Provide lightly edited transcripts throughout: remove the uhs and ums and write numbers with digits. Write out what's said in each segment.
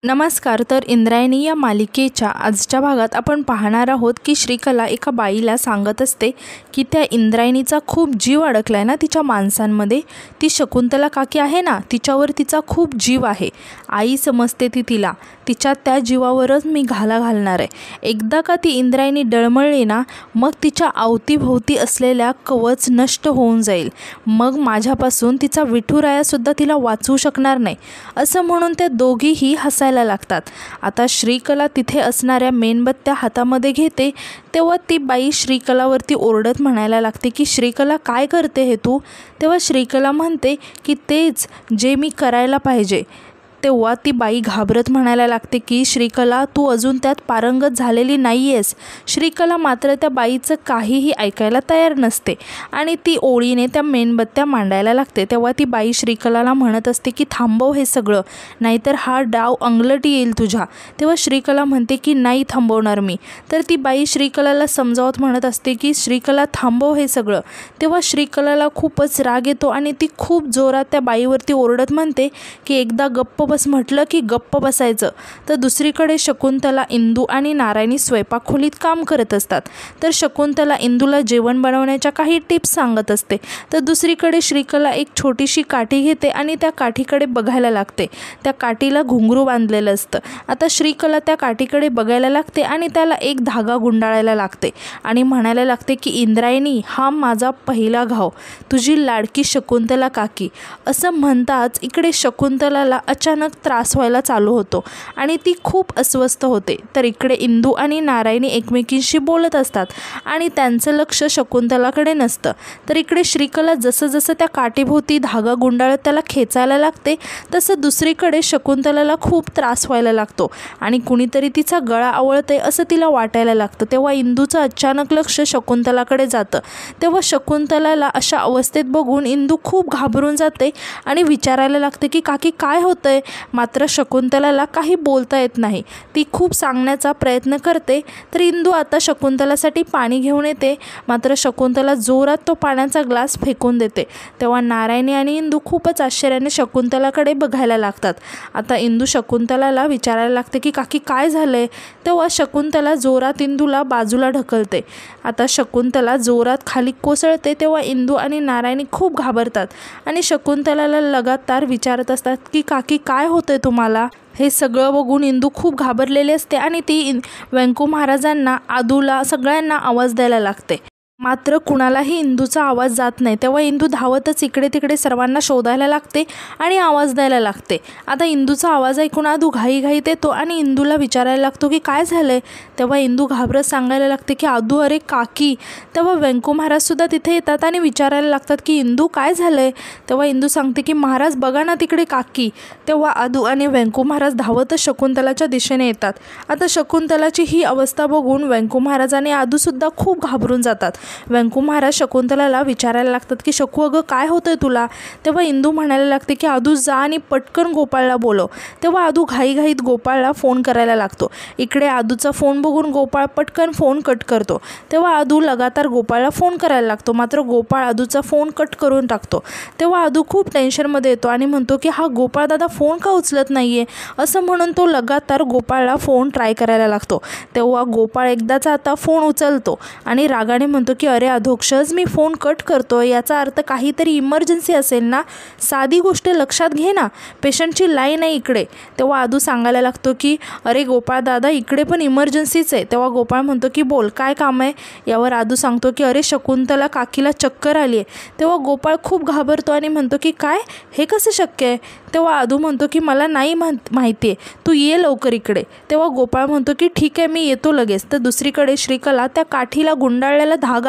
नमस्कार. तर इंद्रायणी या मालिकेच्या आजच्या भागात आपण पाहणार आहोत की श्रीकला एका बाईला सांगत असते की त्या इंद्रायणीचा खूप जीव अडकला आहे ना तिच्या माणसांमध्ये. ती शकुंतला काकी आहे ना, तिच्यावर तिचा खूप जीव आहे. आई समजते ती तिला, तिच्या त्या जीवावरच मी घाला घालणार आहे. एकदा का ती इंद्रायणी डळमळली ना, मग तिच्या अवतीभोवती असलेल्या कवच नष्ट होऊन जाईल. मग माझ्यापासून तिचा विठुरायासुद्धा तिला वाचवू शकणार नाही, असं म्हणून त्या दोघीही हसायला लागतात. आता श्रीकला तिथे असणाऱ्या मेणबत्त्या हातामध्ये घेते तेव्हा ती बाई श्रीकलावरती ओरडत म्हणायला लागते की श्रीकला काय करते हे तू. तेव्हा श्रीकला म्हणते की तेच जे मी करायला पाहिजे. तेव्हा ती बाई घाबरत म्हणायला लागते की श्रीकला तू अजून त्यात पारंगत झालेली नाही आहेस. श्रीकला मात्र त्या बाईचं काहीही ऐकायला तयार नसते आणि ती ओळीने त्या मेणबत्त्या मांडायला लागते. तेव्हा ती बाई श्रीकलाला म्हणत असते की थांबव हे सगळं, नाहीतर हा डाव अंगलटी येईल तुझ्या. तेव्हा श्रीकला म्हणते की नाही थांबवणार मी. तर ती बाई श्रीकलाला समजावत म्हणत असते की श्रीकला थांबव हे सगळं. तेव्हा श्रीकलाला खूपच राग येतो आणि ती खूप जोरात त्या बाईवरती ओरडत म्हणते की एकदा गप्प बस म्हटलं की गप्प बसायचं. तर दुसरीकडे शकुंतला, इंदू आणि नारायणी स्वयंपाक खोलीत काम करत असतात. तर शकुंतला इंदूला जेवण बनवण्याच्या काही टिप्स सांगत असते. तर दुसरीकडे श्रीकला एक छोटीशी काठी घेते आणि त्या काठीकडे बघायला लागते. त्या काठीला घुंगरू बांधलेलं असतं. आता श्रीकला त्या काठीकडे बघायला लागते आणि त्याला एक धागा गुंडाळायला लागते आणि म्हणायला लागते की इंद्रायणी हा माझा पहिला घाव, तुझी लाडकी शकुंतला काकी. असं म्हणताच इकडे शकुंतलाला अचानक त्रास व्हायला चालू होतो आणि ती खूप अस्वस्थ होते. तर इकडे इंदू आणि नारायणी एकमेकींशी बोलत असतात आणि त्यांचं लक्ष शकुंतलाकडे नसतं. तर इकडे श्रीकला जसं जसं त्या काठीभोवती धागा गुंडाळत त्याला खेचायला लागते तसं दुसरीकडे शकुंतलाला खूप त्रास व्हायला लागतो आणि कुणीतरी तिचा गळा आवळते असं तिला वाटायला लागतं. तेव्हा इंदूचं अचानक लक्ष शकुंतलाकडे जातं. तेव्हा शकुंतलाला अशा अवस्थेत बघून इंदू खूप घाबरून जाते आणि विचारायला लागते की काकी काय होतंय. मात्र शकुंतलाला काही बोलता येत नाही. ती खूप सांगण्याचा प्रयत्न करते. तर इंदू आता शकुंतलासाठी पाणी घेऊन येते, मात्र शकुंतला जोरात तो पाण्याचा ग्लास फेकून देते. तेव्हा नारायणी आणि इंदू खूपच आश्चर्याने शकुंतलाकडे बघायला लागतात. आता इंदू शकुंतलाला विचारायला लागते की काकी काय झालंय. तेव्हा शकुंतला जोरात इंदूला बाजूला ढकलते. आता शकुंतला जोरात खाली कोसळते. तेव्हा इंदू आणि नारायणी खूप घाबरतात आणि शकुंतलाला लगातार विचारत असतात की काकी काय होतंय तुम्हाला. हे सगळं बघून इंदू खूप घाबरलेली असते आणि ती व्यंकू महाराजांना, आदूला, सगळ्यांना आवाज द्यायला लागते. मात्र कुणालाही इंदूचा आवाज जात नाही. तेव्हा इंदू धावतच इकडे तिकडे सर्वांना शोधायला लागते आणि आवाज द्यायला लागते. आता इंदूचा आवाज ऐकून आदू घाईघाईत येतो आणि इंदूला विचारायला लागतो की काय झालंय. तेव्हा इंदू घाबरत सांगायला लागते की आदू अरे काकी. तेव्हा व्यंकू महाराजसुद्धा तिथे येतात आणि विचारायला लागतात की इंदू काय झालंय. तेव्हा इंदू सांगते की महाराज बघा ना तिकडे काकी. तेव्हा आदू आणि व्यंकू महाराज धावतच शकुंतलाच्या दिशेने येतात. आता शकुंतलाची ही अवस्था बघून व्यंकू महाराज आणि आदूसुद्धा खूप घाबरून जातात. व्यंकू महाराज शकुंतलाला विचारायला लागतात की शकू अगं काय होतंय तुला. तेव्हा इंदू म्हणायला लागते की आदू जा आणि पटकन गोपाळला बोलव. तेव्हा आदू घाईघाईत गोपाळला फोन करायला लागतो. इकडे आदूचा फोन बघून गोपाळ पटकन फोन कट करतो. तेव्हा आदू लगातार गोपाळला फोन करायला लागतो, मात्र गोपाळ आदूचा फोन कट करून टाकतो. तेव्हा आदू खूप टेन्शनमध्ये येतो आणि म्हणतो की हा गोपाळ दादा फोन का उचलत नाहीये. असं म्हणून तो लगातार गोपाळला फोन ट्राय करायला लागतो. तेव्हा गोपाळ एकदाचा आता फोन उचलतो आणि रागाने म्हणतो की अरे अधोक्षज मी फोन कट करतो, याचा अर्थ काहीतरी इमर्जन्सी असेल ना. साधी गोष्ट लक्षात घे ना, पेशंटची लाईन आहे इकडे. तेव्हा आदू सांगायला लागतो की अरे गोपाळ दादा इकडे पण इमर्जन्सीच आहे. तेव्हा गोपाळ म्हणतो की बोल काय काम आहे. यावर आदू सांगतो की अरे शकुंतला काकीला चक्कर आली आहे. तेव्हा गोपाळ खूप घाबरतो आणि म्हणतो की काय, हे कसं शक्य आहे. तेव्हा आदू म्हणतो की मला नाही माहिती आहे, तू ये लवकर इकडे. तेव्हा गोपाळ म्हणतो की ठीक आहे मी येतो लगेच. तर दुसरीकडे श्रीकला त्या काठीला गुंडाळलेला धागा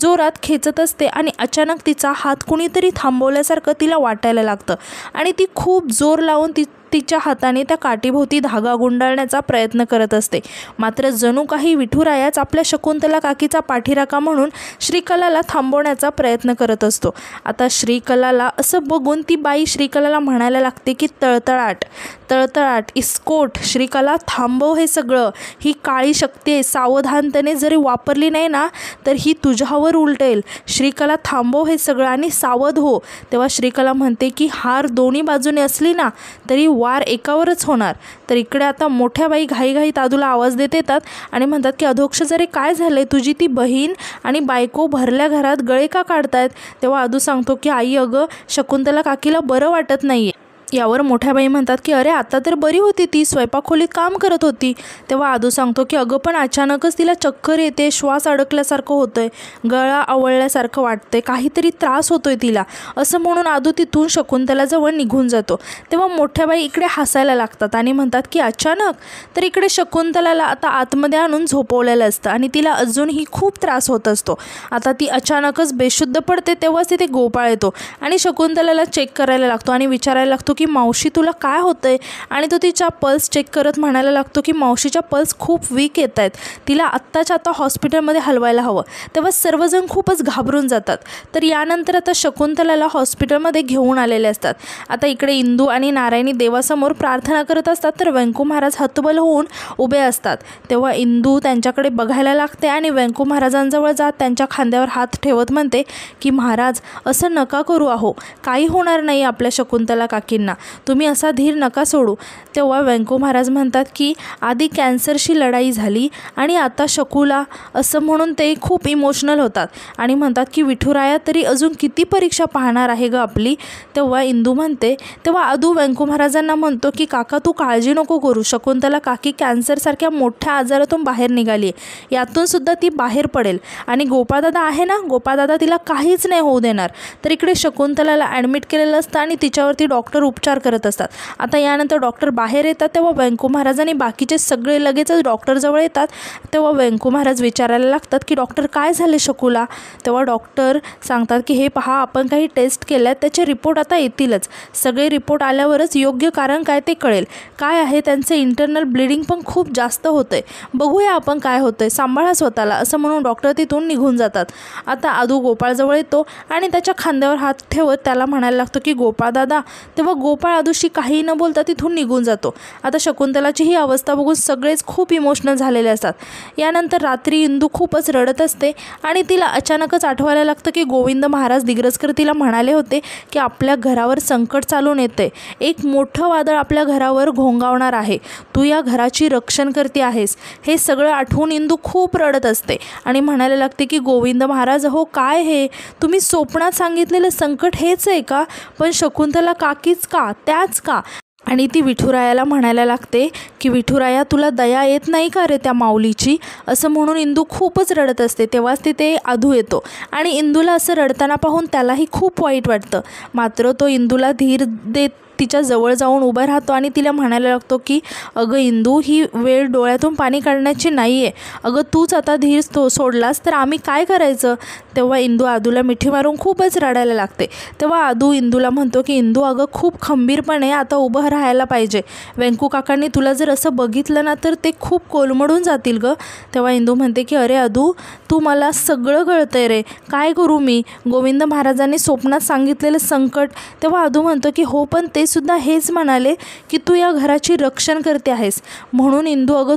जोरात खेचत असते आणि अचानक तिचा हात कुणीतरी थांबवल्यासारखं तिला वाटायला लागतं आणि ती खूप जोर लावून तिच्या हाताने त्या काठीभोवती धागा गुंडाळण्याचा प्रयत्न करत असते. मात्र जणू काही विठुरायाच आपल्या शकुंतला काकीचा पाठीराखा म्हणून श्रीकलाला थांबवण्याचा प्रयत्न करत असतो. आता श्रीकलाला असं बघून ती बाई श्रीकलाला म्हणायला लागते की तळतळाट तळतळाट इस्कोट, श्रीकला थांबव हे सगळं. ही काळी शक्ती आहे, सावधानतेने जरी वापरली नाही ना तर ही तुझ्यावर उलटेल. श्रीकला थांबव हे सगळं आणि सावध हो. तेव्हा श्रीकला म्हणते की हार दोन्ही बाजूने असली ना तरी वार एकावरच होणार. तर इकडे आता मोठ्या बाई घाईघाईत आदूला आवाज देत येतात आणि म्हणतात की अधोक्षजरे काय झालंय, तुझी ती बहीण आणि बायको भरल्या घरात गळे का काढतायत. तेव्हा आदू सांगतो की आई अगं शकुंतला काकीला बरं वाटत नाहीये. यावर मोठ्या बाई म्हणतात की अरे आता तर बरी होती, ती स्वयंपाकखोलीत काम करत होती. तेव्हा आदू सांगतो की अगं पण अचानकच तिला चक्कर येते, श्वास अडकल्यासारखं होतंय, गळा आवळल्यासारखं वाटतंय, काहीतरी त्रास होतोय तिला, असं म्हणून आदू तिथून शकुंतलाजवळ निघून जातो. तेव्हा मोठ्या बाई इकडे हसायला लागतात आणि म्हणतात की अचानक. तर इकडे शकुंतलाला आता आतमध्ये आणून झोपवलेलं असतं आणि तिला अजूनही खूप त्रास होत असतो. आता ती अचानकच बेशुद्ध पडते. तेव्हाच तिथे गोपाळ येतो आणि शकुंतलाला चेक करायला लागतो आणि विचारायला लागतो की मावशी तुला काय होतंय. आणि तो तिचा पल्स चेक करत म्हणायला लागतो की मावशीच्या पल्स खूप वीक येत आहेत, तिला आत्ताच्या आता हॉस्पिटलमध्ये हलवायला हवं. तेव्हा सर्वजण खूपच घाबरून जातात. तर यानंतर आता शकुंतलाला हॉस्पिटलमध्ये घेऊन आलेले असतात. आता इकडे इंदू आणि नारायणी देवासमोर प्रार्थना करत असतात, तर व्यंकू महाराज हतबल होऊन उभे असतात. तेव्हा इंदू त्यांच्याकडे बघायला लागते आणि व्यंकू महाराजांजवळ जात त्यांच्या खांद्यावर हात ठेवत म्हणते की महाराज असं नका करू, आहो काही होणार नाही आपल्या शकुंतला काकींना, तुम्ही असा धीर नका सोडू. तेव्हा व्यंकू महाराज म्हणतात की आधी कॅन्सरशी लढाई झाली आणि आता शकुला, असं म्हणून ते खूप इमोशनल होतात आणि म्हणतात की विठुराया तरी अजून किती परीक्षा पाहणार आहे ग आपली. तेव्हा इंदू म्हणते, तेव्हा आदू व्यंकू महाराजांना म्हणतो की काका तू काळजी नको करू, शकुंतला काकी कॅन्सरसारख्या मोठ्या आजारातून बाहेर निघाली आहे, यातून सुद्धा ती बाहेर पडेल आणि गोपाळदादा आहे ना, गोपाळदादा तिला काहीच नाही होऊ देणार. तर इकडे शकुंतलाला ॲडमिट केलेलं असतं आणि तिच्यावरती डॉक्टर उपचार करत असतात. आता यानंतर डॉक्टर बाहेर येतात. तेव्हा व्यंकू महाराज आणि बाकीचे सगळे लगेचच डॉक्टरजवळ येतात. तेव्हा व्यंकू महाराज विचारायला लागतात की डॉक्टर काय झाले शकुला. तेव्हा डॉक्टर सांगतात की हे पहा आपण काही टेस्ट केल्या, त्याचे रिपोर्ट आता येतीलच, सगळे रिपोर्ट आल्यावरच योग्य कारण काय ते कळेल. काय आहे त्यांचं इंटरनल ब्लिडिंग पण खूप जास्त होतंय, बघूया आपण काय होतंय, सांभाळा स्वतःला, असं म्हणून डॉक्टर तिथून निघून जातात. आता आदू गोपाळजवळ येतो आणि त्याच्या खांद्यावर हात ठेवत त्याला म्हणायला लागतो की गोपाळ दादा. तेव्हा गोपाळ आदूशी काही न बोलता तिथून निघून जातो. आता शकुंतलाची ही अवस्था बघून सगळेच खूप इमोशनल झालेले असतात. यानंतर रात्री इंदू खूपच रडत असते आणि तिला अचानकच आठवायला लागतं की गोविंद महाराज दिग्रसकर तिला म्हणाले होते की आपल्या घरावर संकट चालून येते, एक मोठं वादळ आपल्या घरावर घोंगावणार आहे, तू या घराची रक्षण करते आहेस. हे सगळं आठवून इंदू खूप रडत असते आणि म्हणायला लागते की गोविंद महाराज हो काय हे, तुम्ही स्वप्नात सांगितलेलं संकट हेच आहे का, पण शकुंतला काकीच का, त्याच का. आणि ती विठुरायाला म्हणायला लागते की विठुराया तुला दया येत नाही का रे त्या माऊलीची, असं म्हणून इंदू खूपच रडत असते. तेव्हाच तिथे आदू येतो आणि इंदूला असं रडताना पाहून त्यालाही खूप वाईट वाटतं. मात्र तो इंदूला धीर देत तिच्या जवळ जाऊन उभा राहतो आणि तिला म्हणायला लागतो की अगं इंदू ही वेळ डोळ्यातून पाणी काढण्याची नाही आहे, अगं तूच आता धीर सोडलास तर आम्ही काय करायचं. तेव्हा इंदू आदूला मिठी मारून खूपच रडायला लागते. तेव्हा आदू इंदूला म्हणतो की इंदू अगं खूप खंबीरपणे आता उभं राहायला पाहिजे, व्यंकू काकांनी तुला जर असं बघितलं ना तर ते खूप कोलमडून जातील गं. तेव्हा इंदू म्हणते की अरे आदू तू मला सगळं कळतंय रे, काय करू मी, गोविंद महाराजांनी स्वप्नात सांगितलेलं संकट. तेव्हा आदू म्हणतो की हो पण ते सुद्धा हेच म्हणाले की तू या घराची रक्षण करते आहेस, म्हणून इंदू अगं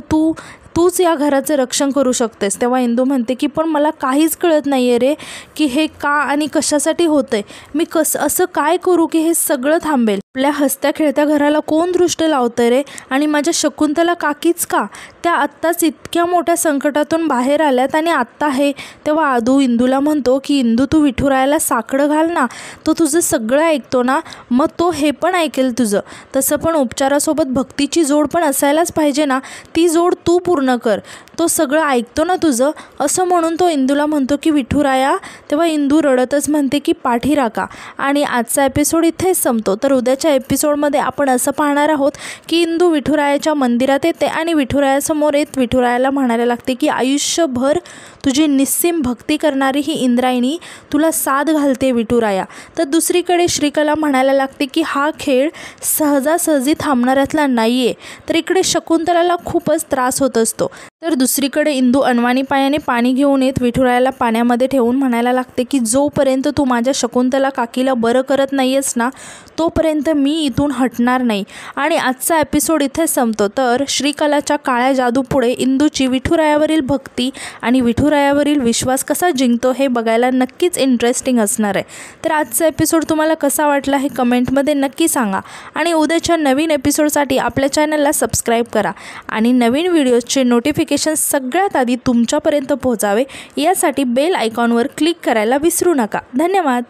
तूच या घराचं रक्षण करू शकतेस. तेव्हा इंदू म्हणते की पण मला काहीच कळत नाही आहे रे की हे का आणि कशासाठी होतं आहे, मी असं काय करू की हे सगळं थांबेल, आपल्या हसत्या खेळत्या घराला कोण दृष्ट लावतं रे, आणि माझ्या शकुंतला काकीच का, त्या आत्ताच इतक्या मोठ्या संकटातून बाहेर आल्यात आणि आत्ता हे. तेव्हा आदू इंदूला म्हणतो की इंदू तू विठुरायाला साकडं घाल ना, तो तुझं सगळं ऐकतो ना, मग तो हे पण ऐकेल तुझं. तसं पण उपचारासोबत भक्तीची जोड पण असायलाच पाहिजे ना, ती जोड तू पूर्ण कर, तो सगळं ऐकतो ना तुझं, असं म्हणून तो इंदूला म्हणतो की विठुराया. तेव्हा इंदू रडतच म्हणते की पाठी राखा. आणि आजचा एपिसोड इथेच संपतो. तर उद्याच्या एपिसोडमध्ये आपण असं पाहणार आहोत की इंदू विठुरायाच्या मंदिरात येते आणि विठुरायासमोर येत विठुरायाला म्हणायला लागते की आयुष्यभर तुझी निस्सीम भक्ती करणारी ही इंद्रायणी तुला साथ घालते विठुराया. तर दुसरीकडे श्रीकला म्हणायला लागते की हा खेळ सहजासहजी थांबणाऱ्यातला नाही आहे. तर इकडे शकुंतलाला खूपच त्रास होत असतो. तर दुसरीकडे इंदू अनवाणी पायाने पाणी घेऊन येत विठुरायाला पाण्यामध्ये ठेवून म्हणायला लागते की जोपर्यंत तू माझ्या शकुंतला काकीला बरं करत नाही आहेस ना तोपर्यंत मी इथून हटणार नाही. आणि आजचा एपिसोड इथे संपतो. तर श्रीकलाच्या काळ्या जादूपुढे इंदूची विठुरायावरील भक्ती आणि विठुरायावरील विश्वास कसा जिंकतो हे बघायला नक्कीच इंटरेस्टिंग असणार आहे. तर आजचा एपिसोड तुम्हाला कसा वाटला हे कमेंटमध्ये नक्की सांगा आणि उद्याच्या नवीन एपिसोडसाठी आपल्या चॅनलला सबस्क्राईब करा आणि नवीन व्हिडिओजचे नोटिफिकेशन सगळ्यात आधी तुमच्यापर्यंत पोहोचावे यासाठी बेल आयकॉनवर क्लिक करायला विसरू नका. धन्यवाद.